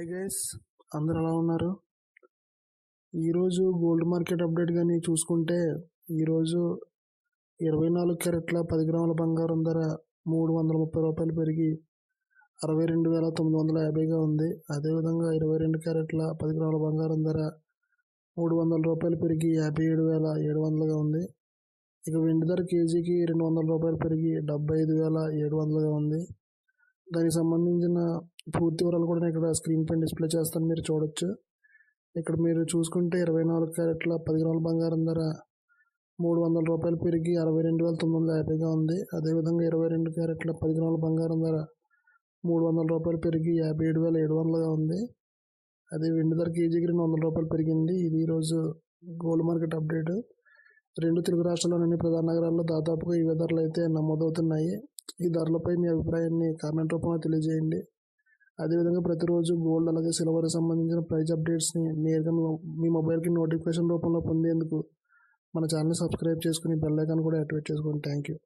Hi guys, అందరు ఎలా ఉన్నారు? ఈరోజు గోల్డ్ మార్కెట్ అప్డేట్ కానీ చూసుకుంటే ఈరోజు 24 క్యారెట్ల 10 గ్రాముల బంగారం ధర 330 రూపాయలు పెరిగి 62,950గా ఉంది. అదేవిధంగా 22 క్యారెట్ల 10 గ్రాముల బంగారం ధర 300 రూపాయలు పెరిగి 57,700గా ఉంది. ఇక వెండి ధర కేజీకి 200 రూపాయలు పెరిగి 75,700గా ఉంది. దానికి సంబంధించిన పూర్తి వివరాలు కూడా నేను ఇక్కడ స్క్రీన్ పైన డిస్ప్లే చేస్తాను, మీరు చూడొచ్చు. ఇక్కడ మీరు చూసుకుంటే 24 క్యారెట్ల 10 గ్రాముల బంగారం ధర 300 రూపాయలు పెరిగి 62,950గా ఉంది. అదేవిధంగా 22 క్యారెట్ల 10 గ్రాముల బంగారం ధర 300 రూపాయలు పెరిగి 57,700గా ఉంది. అదే వెండి ధర కేజీకి 200 రూపాయలు పెరిగింది. ఇది ఈరోజు గోల్డ్ మార్కెట్ అప్డేట్. రెండు తెలుగు రాష్ట్రాల్లోని అన్ని ప్రధాన నగరాల్లో దాదాపుగా ఇవే ధరలు అయితే నమోదవుతున్నాయి. ఈ ధరలపై మీ అభిప్రాయాన్ని కామెంట్ రూపంలో తెలియజేయండి. అదేవిధంగా ప్రతిరోజు గోల్డ్ అలాగే సిల్వర్ సంబంధించిన ప్రైస్ అప్డేట్స్ని నేరుగా మీ మొబైల్కి నోటిఫికేషన్ రూపంలో పొందేందుకు మన ఛానల్ని సబ్స్క్రైబ్ చేసుకుని బెల్ ఐకాన్ కూడా యాక్టివేట్ చేసుకోండి. Thank you.